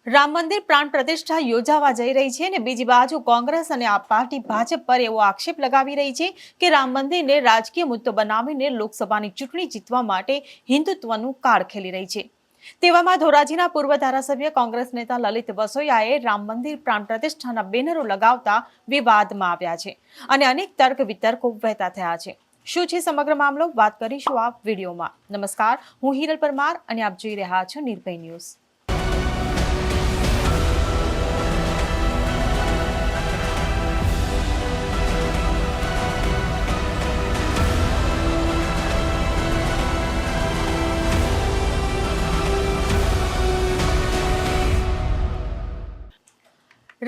રામ મંદિર પ્રાણ પ્રતિષ્ઠા યોજાવા જઈ રહી છે અને બીજી બાજુ કોંગ્રેસ અને આ પાર્ટી ભાજપ પર એવો આક્ષેપ લગાવી રહી છે કે રામ મંદિરને રાજકીય મુદ્દો બનાવીને લોકસભાની ચૂંટણી જીતવા માટે હિન્દુત્વનું કાર્ડ ખેલી રહી છે। તેવામાં ધોરાજીના પૂર્વ ધારાસભ્ય કોંગ્રેસ નેતા લલિત વસોયાએ રામ મંદિર પ્રાણ પ્રતિષ્ઠાના બેનરો લગાવતા વિવાદમાં આવ્યા છે અને અનેક તર્ક વિતર્કો વહેતા થયા છે। શું છે સમગ્ર મામલો, વાત કરીશું આ વિડીયોમાં। નમસ્કાર, હું હિરલ પરમાર અને આપ જોઈ રહ્યા છો નિર્ભય ન્યૂઝ।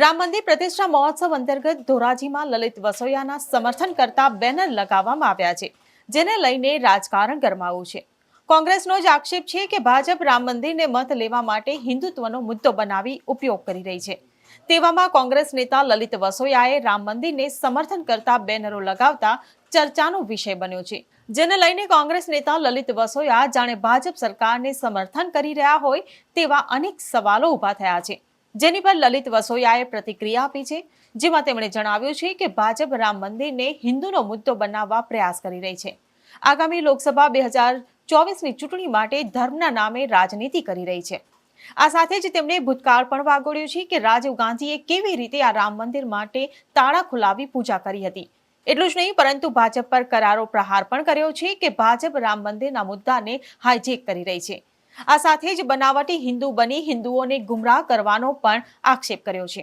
રામ મંદિર પ્રતિષ્ઠા મહોત્સવ અંતર્ગત ધોરાજીમાં લલિત વસોયાના સમર્થન કરતા બેનર લગાવવામાં આવ્યા છે, જેને લઈને રાજકારણ ગરમાયું છે। કોંગ્રેસનો જ આક્ષેપ છે કે ભાજપ રામ મંદિરને મત લેવા માટે હિન્દુત્વનો મુદ્દો બનાવી ઉપયોગ કરી રહી છે। તેવામાં કોંગ્રેસ નેતા લલિત વસોયાએ રામ મંદિરને સમર્થન કરતા બેનરો લગાવતા ચર્ચાનો વિષય બન્યો છે, જેને લઈને કોંગ્રેસ નેતા લલિત વસોયા જાણે ભાજપ સરકારને સમર્થન કરી રહ્યા હોય તેવા અનેક સવાલો ઉભા થયા છે, જેની પર લલિત વસોયાએ પ્રતિક્રિયા આપી છે, જેમાં તેમણે જણાવ્યું છે કે ભાજપ રામ મંદિરને હિન્દુનો મુદ્દો બનાવવા પ્રયાસ કરી રહી છે। આગામી લોકસભા 2024ની ચૂંટણી માટે ધર્મના નામે રાજનીતિ કરી રહી છે। આ સાથે જ તેમણે ભૂતકાળ પણ વાગોળ્યું છે કે રાજીવ ગાંધીએ કેવી રીતે આ રામ મંદિર માટે તાળા ખોલાવી પૂજા કરી હતી। એટલું જ નહીં, પરંતુ ભાજપ પર કરારો પ્રહાર પણ કર્યો છે કે ભાજપ રામ મંદિરના મુદ્દાને હાઈજેક કરી રહી છે। આ સાથે જ બનાવટી હિન્દુ બની હિન્દુઓને ગુમરાહ કરવાનો પણ આક્ષેપ કર્યો છે।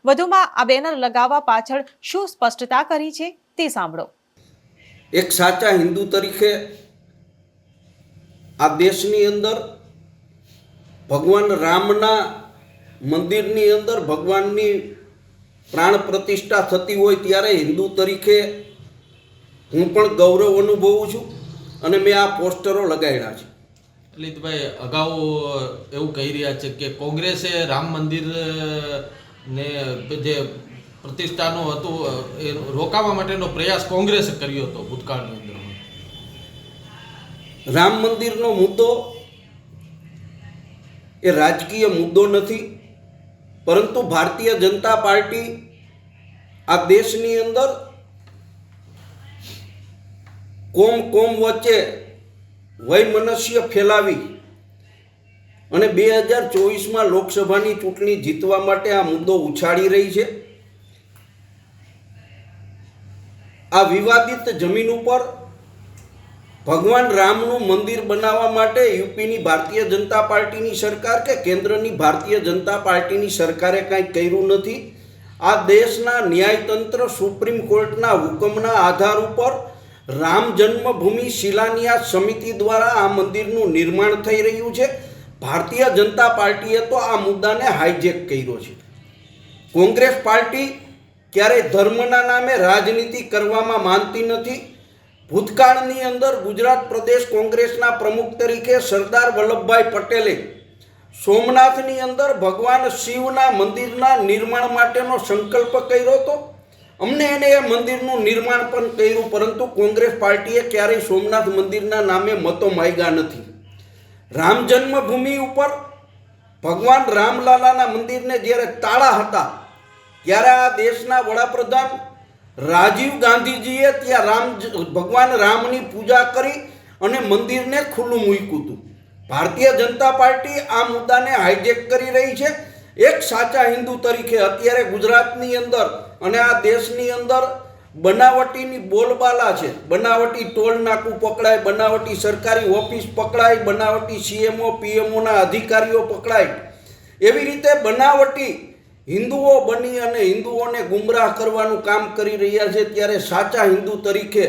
વધુમાં આ બેનર લગાવવા પાછળ શું સ્પષ્ટતા કરી છે તે સાંભળો। એક સાચા હિન્દુ તરીકે આ દેશની અંદર ભગવાન રામના મંદિરની અંદર ભગવાનની પ્રાણ પ્રતિષ્ઠા થતી હોય ત્યારે હિન્દુ તરીકે હું પણ ગૌરવ અનુભવું છું અને મેં આ પોસ્ટરો લગાવ્યા છે। લલિતભાઈ, અગાઉ એવું કહી રહ્યા છે કે કોંગ્રેસે રામ મંદિર ને જે પ્રતિષ્ઠાનું હતું એ રોકાવા માટેનો પ્રયાસ કોંગ્રેસે કર્યો હતો ભૂતકાળની અંદર। રામ મંદિરનો મુદ્દો એ રાજકીય મુદ્દો નથી, પરંતુ ભારતીય જનતા પાર્ટી આ દેશની અંદર કોમ વચ્ચે વૈમનસ્ય ફેલાવી અને 2024માં લોકસભાની ચૂંટણી જીતવા માટે આ મુદ્દો ઉછાળી રહી છે। આ વિવાદિત જમીન ઉપર ભગવાન રામનું મંદિર બનાવવા માટે યુપીની ભારતીય જનતા પાર્ટીની સરકાર કે કેન્દ્રની ભારતીય જનતા પાર્ટીની સરકારે કાંઈ કર્યું નથી। આ દેશના ન્યાયતંત્ર સુપ્રીમ કોર્ટના હુકમના આધાર ઉપર રામ જન્મભૂમિ શિલાન્યાસ સમિતિ દ્વારા આ મંદિરનું નિર્માણ થઈ રહ્યું છે। ભારતીય જનતા પાર્ટીએ તો આ મુદ્દાને હાઈજેક કર્યો છે। કોંગ્રેસ પાર્ટી ક્યારેય ધર્મના નામે રાજનીતિ કરવામાં માનતી નથી। ભૂતકાળની અંદર ગુજરાત પ્રદેશ કોંગ્રેસના પ્રમુખ તરીકે સરદાર વલ્લભભાઈ પટેલે સોમનાથની અંદર ભગવાન શિવના મંદિરના નિર્માણ માટેનો સંકલ્પ કર્યો હતો। અમને એને એ મંદિરનું નિર્માણ પણ કર્યું, પરંતુ કોંગ્રેસ પાર્ટીએ ક્યારેય સોમનાથ મંદિરના નામે મતો માંગ્યા નથી। રામ જન્મભૂમિ ઉપર ભગવાન રામલાલાના મંદિરને જ્યારે તાળા હતા ત્યારે આ દેશના વડાપ્રધાન રાજીવ ગાંધીજીએ ત્યાં ભગવાન રામની પૂજા કરી અને મંદિરને ખુલ્લું મૂક્યું હતું। ભારતીય જનતા પાર્ટી આ મુદ્દાને હાઈજેક કરી રહી છે। એક સાચા હિન્દુ તરીકે અત્યારે ગુજરાતની અંદર અને આ દેશની અંદર બનાવટીની બોલબાલા છે। બનાવટી ટોલ નાકું પકડાય, બનાવટી સરકારી ઓફિસ પકડાય, બનાવટી સીએમઓ પીએમઓના અધિકારીઓ પકડાય, એવી રીતે બનાવટી હિન્દુઓ બની અને હિન્દુઓને ગુમરાહ કરવાનું કામ કરી રહ્યા છે। ત્યારે સાચા હિન્દુ તરીકે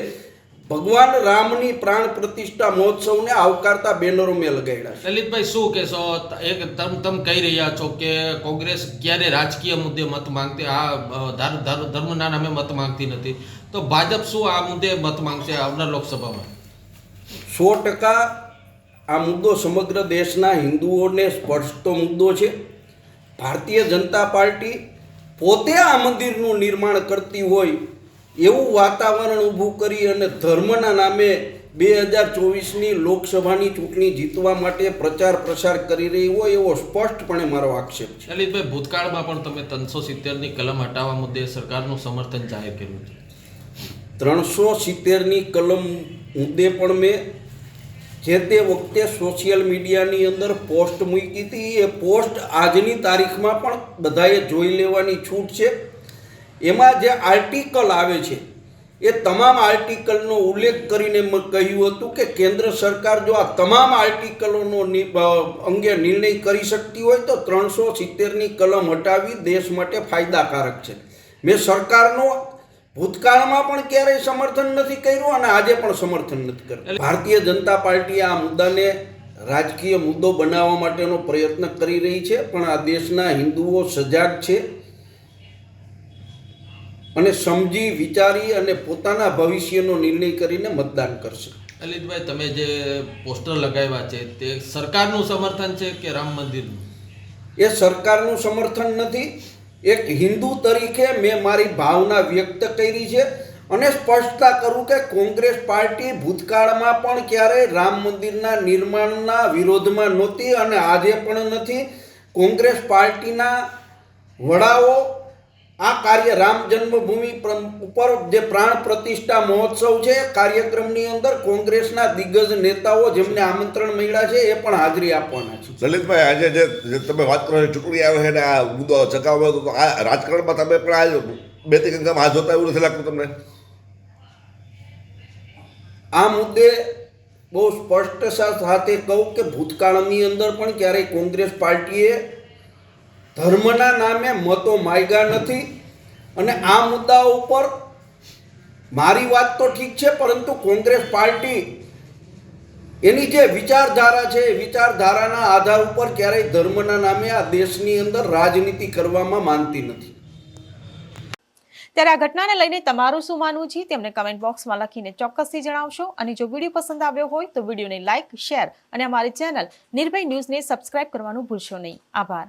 ભગવાન રામની પ્રાણ પ્રતિષ્ઠા મહોત્સવને આવકારતા બેનરો મેં લગાવ્યા છે। લલિતભાઈ, શું કહેશો? એક તમે કહી રહ્યા છો કે કોંગ્રેસ ક્યારે રાજકીય મુદ્દે મત માંગતી, આ ધર્મના નામે મત માંગતી નથી, તો ભાજપ શું આ મુદ્દે મત માંગશે આવનાર લોકસભામાં? 100% આ મુદ્દો સમગ્ર દેશના હિન્દુઓને સ્પર્શતો મુદ્દો છે। ભારતીય જનતા પાર્ટી પોતે આ મંદિરનું નિર્માણ કરતી હોય એવું વાતાવરણ ઊભું કરી અને ધર્મના નામે 2024ની લોકસભાની ચૂંટણી જીતવા માટે પ્રચાર પ્રસાર કરી રહી હોય એવો સ્પષ્ટપણે મારો આક્ષેપ છે. લલિતભાઈ, ભૂતકાળમાં પણ તમે 370ની કલમ હટાવવા મુદ્દે સરકારનું સમર્થન જાહેર કર્યું છે. 370ની કલમ મુદ્દે પણ મેં જે તે વખતે સોશિયલ મીડિયાની અંદર પોસ્ટ મૂકી હતી. એ પોસ્ટ આજની તારીખમાં પણ બધાએ જોઈ લેવાની છૂટ છે. એમાં જે આર્ટિકલ આવે છે એ તમામ આર્ટિકલનો ઉલ્લેખ કરીને મેં કહ્યું હતું કે કેન્દ્ર સરકાર જો આ તમામ આર્ટિકલોનો અંગે નિર્ણય કરી શકતી હોય તો 370ની કલમ હટાવી દેશ માટે ફાયદાકારક છે. મેં સરકારનો ભૂતકાળમાં પણ ક્યારેય સમર્થન નથી કર્યું અને આજે પણ સમર્થન નથી કર્યું. ભારતીય જનતા પાર્ટી આ મુદ્દાને રાજકીય મુદ્દો બનાવવા માટેનો પ્રયત્ન કરી રહી છે, પણ આ દેશના હિન્દુઓ સજાગ છે અને સમજી વિચારી અને પોતાના ભવિષ્યનો નિર્ણય કરીને મતદાન કરશે. લલિતભાઈ, તમે જે પોસ્ટર લગાવ્યા છે તે સરકારનું સમર્થન છે કે રામ મંદિરનું? એ સરકારનું સમર્થન નથી. એક હિન્દુ તરીકે મેં મારી ભાવના વ્યક્ત કરી છે અને સ્પષ્ટતા કરું કે કોંગ્રેસ પાર્ટી ભૂતકાળમાં પણ ક્યારેય રામ મંદિરના નિર્માણના વિરોધમાં નહોતી અને આજે પણ નથી. કોંગ્રેસ પાર્ટીના વડાઓ આ કાર્ય રામ જન્મભૂમિ ઉપર જે પ્રાણ પ્રતિષ્ઠા મહોત્સવ છે કાર્યક્રમની અંદર કોંગ્રેસના દિગ્ગજ નેતાઓ જેમને આમંત્રણ મળ્યા છે એ પણ હાજરી આપવાના છે. લલિતભાઈ, આજે જે તમે વાત કરો ચૂંટણી આવે છે ને આ મુદ્દો ચકાવવા તો આ રાજકારણમાં તમે પણ આ બેથી ગંગામાં હાથ જોતા એવું નથી લાગતું તમને? આ મુદ્દે બહુ સ્પષ્ટતા સાથે કહું કે ભૂતકાળની અંદર પણ ક્યારેય કોંગ્રેસ પાર્ટીએ ધર્મના નામે મતો માંગ્યા નથી અને આ મુદ્દા ઉપર મારી વાત તો ઠીક છે, પરંતુ કોંગ્રેસ પાર્ટી એની જે વિચારધારા છે એ વિચારધારાના આધાર ઉપર ક્યારેય ધર્મના નામે આ દેશની અંદર રાજનીતિ કરવામાં માનતી નથી. ત્યારે આ ઘટનાને લઈને તમારું શું માનવું છે તેમને કમેન્ટ બોક્સમાં લખીને ચોક્કસથી જણાવશો. અને જો વિડીયો પસંદ આવ્યો હોય તો વિડીયોને લાઇક, શેર અને અમારી ચેનલ નિર્ભય ન્યૂઝને સબસ્ક્રાઇબ કરવાનું ભૂલશો નહીં. આભાર.